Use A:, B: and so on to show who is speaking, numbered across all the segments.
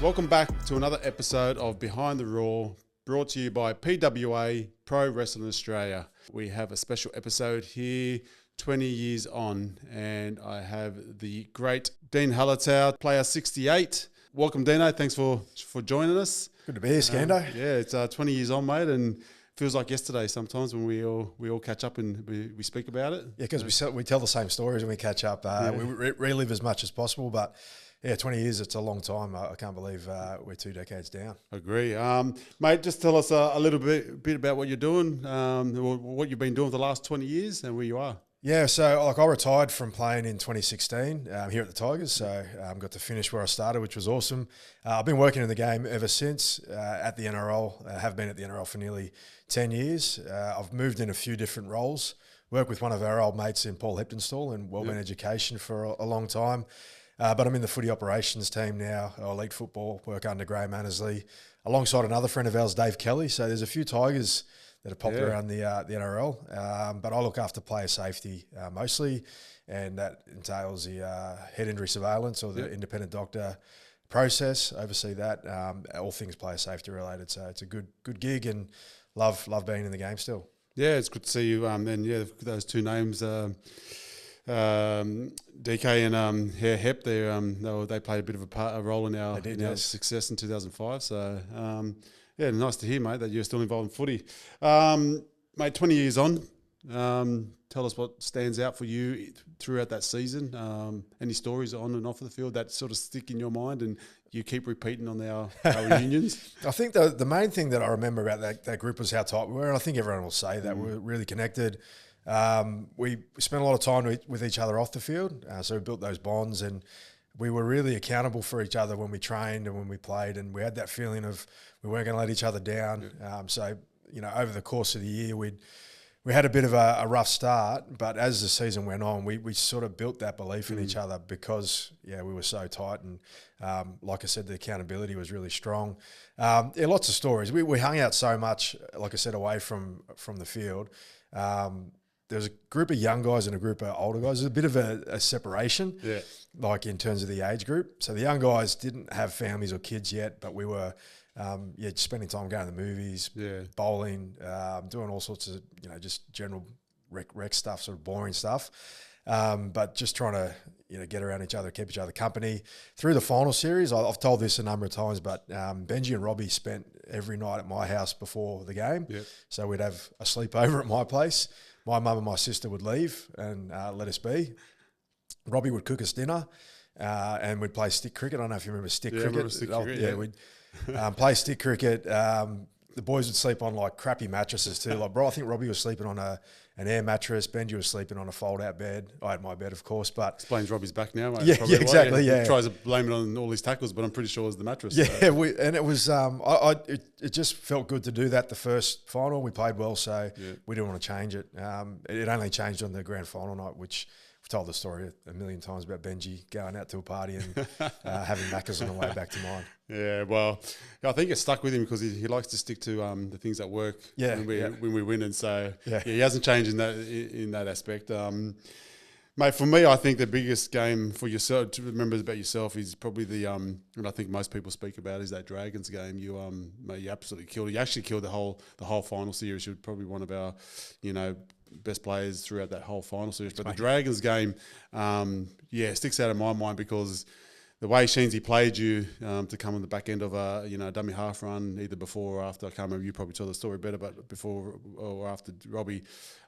A: Welcome back to another episode of Behind the Raw, brought to you by PWA, Pro Wrestling Australia. We have a special episode here, 20 years on, and I have the great Dene Halatau, player 68. Welcome, Dene. Thanks for joining us.
B: Good to be here, Skando.
A: Yeah, it's 20 years on, mate, and feels like yesterday sometimes when we all catch up and we speak about it.
B: Yeah, because we tell the same stories when we catch up. We relive as much as possible, but yeah, 20 years, it's a long time. I can't believe we're 2 decades down.
A: Agree. Mate, just tell us a little bit about what you're doing, what you've been doing for the last 20 years and where you are.
B: Yeah, so I retired from playing in 2016 here at the Tigers, so got to finish where I started, which was awesome. I've been working in the game ever since at the NRL. I have been at the NRL for nearly 10 years. I've moved in a few different roles, worked with one of our old mates in Paul Heptonstall in Wellbeing Education for a long time. But I'm in the footy operations team now, elite football, work under Graham Annesley, alongside another friend of ours, Dave Kelly. So there's a few Tigers that are popped around the NRL. But I look after player safety mostly, and that entails the head injury surveillance or the independent doctor process, oversee that, all things player safety related. So it's a good gig and love being in the game still. Yeah,
A: it's good to see you. Those two names, DK and Hep, they played a bit of a role in our success in 2005. So, nice to hear, mate, that you're still involved in footy. Mate, 20 years on, tell us what stands out for you throughout that season. Any stories on and off the field that sort of stick in your mind and you keep repeating on our reunions?
B: I think the main thing that I remember about that group was how tight we were, and I think everyone will say that we're really connected. We spent a lot of time with each other off the field, so we built those bonds, and we were really accountable for each other when we trained and when we played, and we had that feeling of we weren't going to let each other down. So, over the course of the year, we had a bit of a rough start, but as the season went on, we sort of built that belief in each other because, we were so tight, and like I said, the accountability was really strong. Lots of stories. We hung out so much, like I said, away from the field. There was a group of young guys and a group of older guys. There's a bit of a separation, like in terms of the age group. So the young guys didn't have families or kids yet, but we were, spending time going to the movies, bowling, doing all sorts of, just general rec stuff, sort of boring stuff. But just trying to, get around each other, keep each other company. Through the final series, I've told this a number of times, but Benji and Robbie spent every night at my house before the game. So we'd have a sleepover at my place. My mum and my sister would leave and let us be. Robbie would cook us dinner and we'd play stick cricket. I don't know if you remember stick cricket.
A: Remember stick cricket,
B: we'd play stick cricket. The boys would sleep on like crappy mattresses too. Like, I think Robbie was sleeping on an air mattress. Benji was sleeping on a fold-out bed. I had my bed, of course, but
A: explains Robbie's back now, mate.
B: Yeah, exactly.
A: He tries to blame it on all his tackles, but I'm pretty sure it was the mattress.
B: Yeah, so. And it was. It just felt good to do that. The first final, we played well, so we didn't want to change it. It only changed on the grand final night, which we've told the story a million times about Benji going out to a party and having Maccas on the way back to mine.
A: Yeah, well, I think it stuck with him because he likes to stick to the things that work when we win, and so he hasn't changed in that aspect. Mate, for me, I think the biggest game for yourself to remember about yourself is probably and I think most people speak about is that Dragons game. You you absolutely killed it. You actually killed the whole final series. You're probably one of our, best players throughout that whole final series. But the Dragons game, sticks out in my mind because the way Sheensy played you to come on the back end of a dummy half run, either before or after. I can't remember. You probably tell the story better, but before or after Robbie,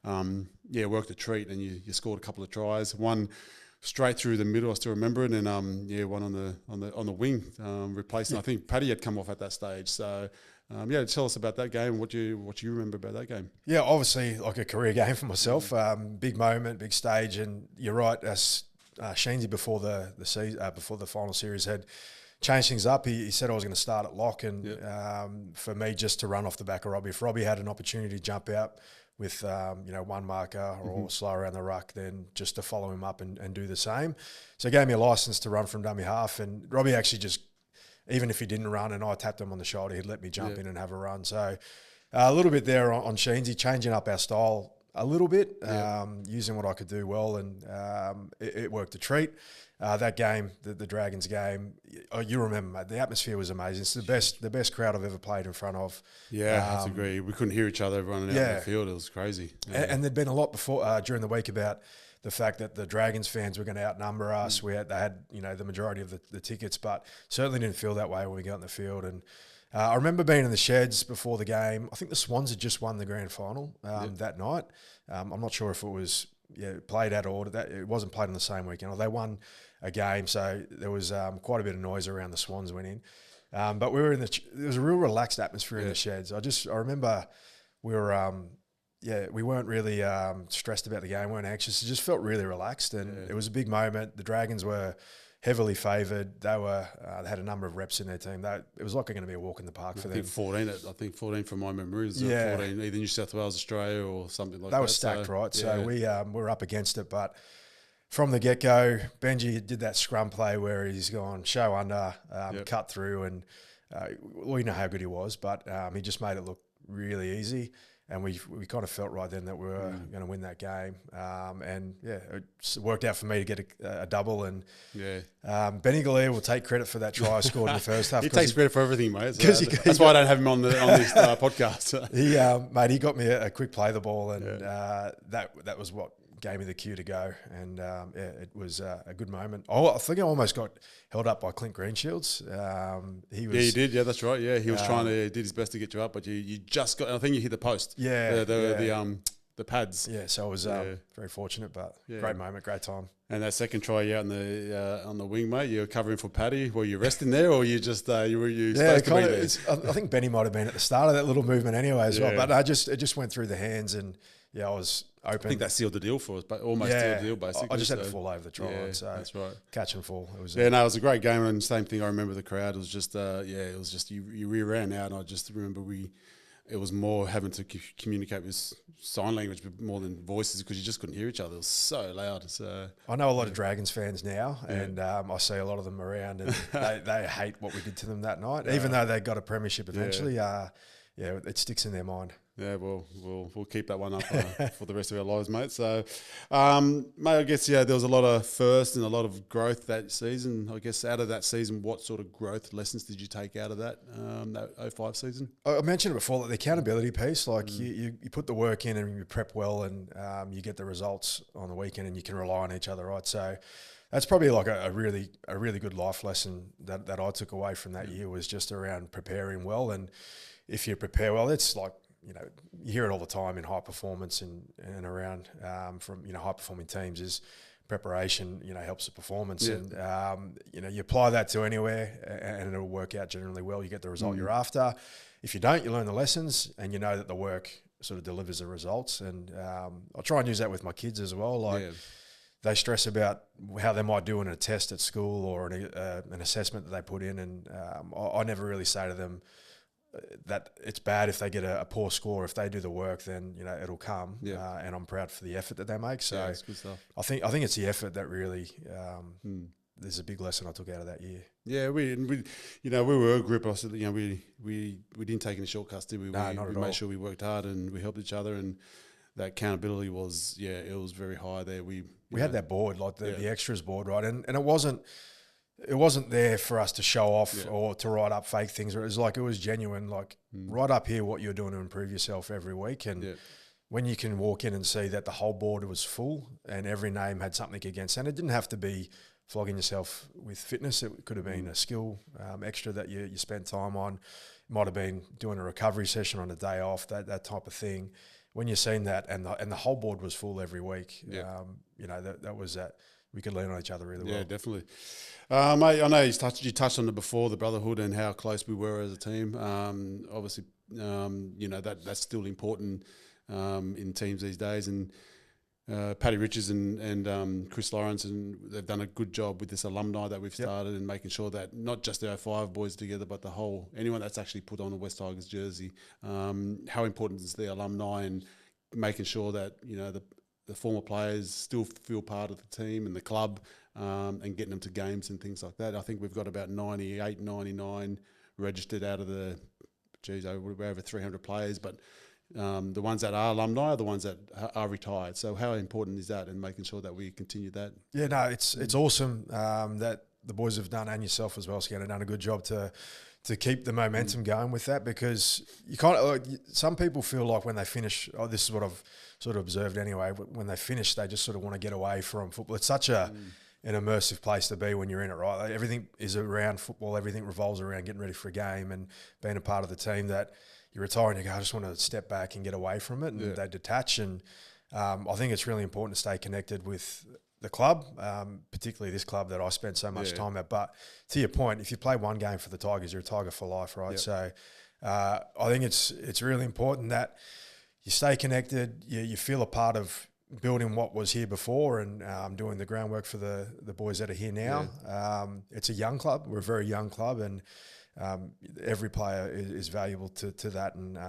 A: worked a treat and you scored a couple of tries. One straight through the middle, I still remember it, and one on the wing, replacing. I think Paddy had come off at that stage. So. Tell us about that game. What you remember about that game?
B: Yeah, obviously like a career game for myself. Big moment, big stage, and you're right. As Sheensy before the final series had changed things up, he said I was going to start at lock, and for me just to run off the back of Robbie. If Robbie had an opportunity to jump out with one marker or slow around the ruck, then just to follow him up and do the same. So it gave me a license to run from dummy half, and Robbie actually just. Even if he didn't run and I tapped him on the shoulder, he'd let me jump in and have a run. So a little bit there on Sheensy, changing up our style a little bit, using what I could do well, and it worked a treat. That game, the Dragons game, you remember, mate, the atmosphere was amazing. It's the best crowd I've ever played in front of.
A: Yeah, I have to agree. We couldn't hear each other, everyone out in the field. It was crazy. Yeah.
B: And there'd been a lot before during the week about the fact that the Dragons fans were going to outnumber us. They had the majority of the tickets, but certainly didn't feel that way when we got in the field. And I remember being in the sheds before the game. I think the Swans had just won the grand final that night. I'm not sure if it was played out of order. It wasn't played on the same weekend. They won a game, so there was quite a bit of noise around the Swans winning. But we were there was a real relaxed atmosphere in the sheds. I remember we were we weren't really stressed about the game, weren't anxious. It just felt really relaxed, and it was a big moment. The Dragons were heavily favoured. They had a number of reps in their team. It was like going to be a walk in the park for them.
A: I think 14 from my memory. 14, either New South Wales, Australia, or something like that.
B: They were stacked, right? So we were up against it, but from the get-go, Benji did that scrum play where he's gone show under, cut through, and we know how good he was, but he just made it look really easy. And we kind of felt right then that we were going to win that game. It worked out for me to get a double. And Benny Galea will take credit for that try I scored in the first half.
A: He takes credit for everything, mate. So that's why I don't have him on this podcast.
B: He got me a quick play the ball, and that was what gave me the cue to go, and it was a good moment. I think I almost got held up by Clint Greenshields. He was,
A: you did. Yeah, that's right. Yeah, he was did his best to get you up, but you just got. I think you hit the post. The pads.
B: Yeah, so I was very fortunate, but great moment, great time.
A: And that second try out on the wing, mate, you were covering for Paddy. Were you resting there, or you just you supposed to be there?
B: I think Benny might have been at the start of that little movement anyway as well, but it just went through the hands, and I was open.
A: I think that sealed the deal for us, but almost sealed the deal basically.
B: I just had to fall over the try line, so
A: that's right.
B: Catch and fall. It was
A: it was a great game, and same thing. I remember the crowd. It was just it was just you ran out, and I just remember it was more having to communicate with sign language more than voices because you just couldn't hear each other. It was so loud. So I
B: know a lot of Dragons fans now, and I see a lot of them around, and they hate what we did to them that night, even though they got a premiership eventually. It sticks in their mind.
A: Yeah, well, we'll keep that one up for the rest of our lives, mate. So, mate, I guess, there was a lot of first and a lot of growth that season. I guess out of that season, what sort of growth lessons did you take out of that 05 season?
B: I mentioned it before, like the accountability piece, like you put the work in and you prep well, and you get the results on the weekend, and you can rely on each other, right? So that's probably like a really good life lesson that I took away from that year, was just around preparing well. And if you prepare well, it's like, you hear it all the time in high performance and around from high performing teams, is preparation helps the performance, and you apply that to anywhere, and it'll work out generally well. You get the result you're after. If you don't, you learn the lessons, and you know that the work sort of delivers the results. And I try and use that with my kids as well. Like they stress about how they might do in a test at school or an assessment that they put in, and I never really say to them that it's bad if they get a poor score. If they do the work, then it'll come. And I'm proud for the effort that they make. So
A: it's good stuff.
B: I think it's the effort that really there's a big lesson I took out of that year.
A: Yeah, we were a group. I said, we didn't take any shortcuts, did we?
B: No, not at all.
A: We made sure we worked hard and we helped each other, and that accountability was it was very high there. We
B: had that board, like the extras board, right? And it wasn't there for us to show off or to write up fake things. It was genuine, like write up here what you're doing to improve yourself every week. And when you can walk in and see that the whole board was full and every name had something against, and it didn't have to be flogging yourself with fitness. It could have been a skill extra that you spent time on. It might have been doing a recovery session on a day off, that type of thing. When you've seen that and the whole board was full every week, that was that. We could lean on each other really well.
A: Yeah, definitely. Mate, I know you touched on it before, the brotherhood and how close we were as a team. Obviously, that's still important in teams these days. And Paddy Richards and Chris Lawrence, and they've done a good job with this alumni that we've started and making sure that not just our 5 boys together, but anyone that's actually put on a West Tigers jersey. How important is the alumni, and making sure that the former players still feel part of the team and the club, and getting them to games and things like that. I think we've got about 98, 99 registered out of we're over 300 players, but the ones that are alumni are the ones that are retired. So how important is that, and making sure that we continue that?
B: Yeah, no, it's awesome that the boys have done, and yourself as well, Skando, done a good job to keep the momentum going with that, because you some people feel like when they finish, this is what I've sort of observed anyway, when they finish, they just sort of want to get away from football. It's such an immersive place to be when you're in it, right? Like, everything is around football, everything revolves around getting ready for a game and being a part of the team, that you retire and you go, I just want to step back and get away from it, and they detach. And I think it's really important to stay connected with the club, particularly this club that I spent so much time at. But to your point, if you play one game for the Tigers, you're a Tiger for life, right? So I think it's really important that you stay connected, you feel a part of building what was here before, and doing the groundwork for the boys that are here now. It's a young club. We're a very young club, and every player is valuable to that, and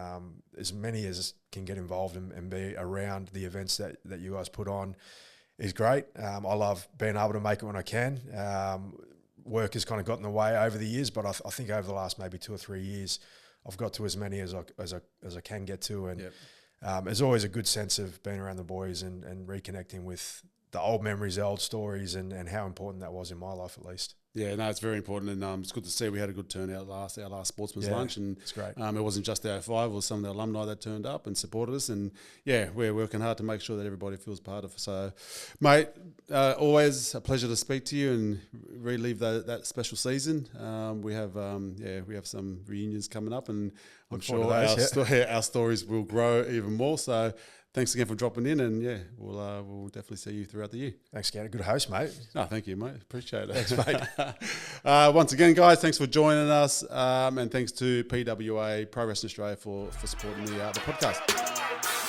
B: as many as can get involved and be around the events that you guys put on is great. I love being able to make it when I can. Work has kind of got in the way over the years, but I think over the last maybe 2 or 3 years, I've got to as many as I can get to, and there's always a good sense of being around the boys and reconnecting with the old memories, the old stories, and how important that was in my life, at least.
A: Yeah, no, it's very important, and it's good to see we had a good turnout our last sportsman's lunch, and
B: it's great.
A: It wasn't just our 05, it was some of the alumni that turned up and supported us, and we're working hard to make sure that everybody feels part of it. So, mate, always a pleasure to speak to you and relive that special season. We have some reunions coming up, and I'm sure our stories will grow even more. So, thanks again for dropping in, and we'll definitely see you throughout the year.
B: Thanks, Skando. Good host, mate.
A: No, thank you, mate. Appreciate it.
B: Thanks, mate.
A: Once again, guys, thanks for joining us, and thanks to PWA Pro Wrestling Australia for supporting the podcast.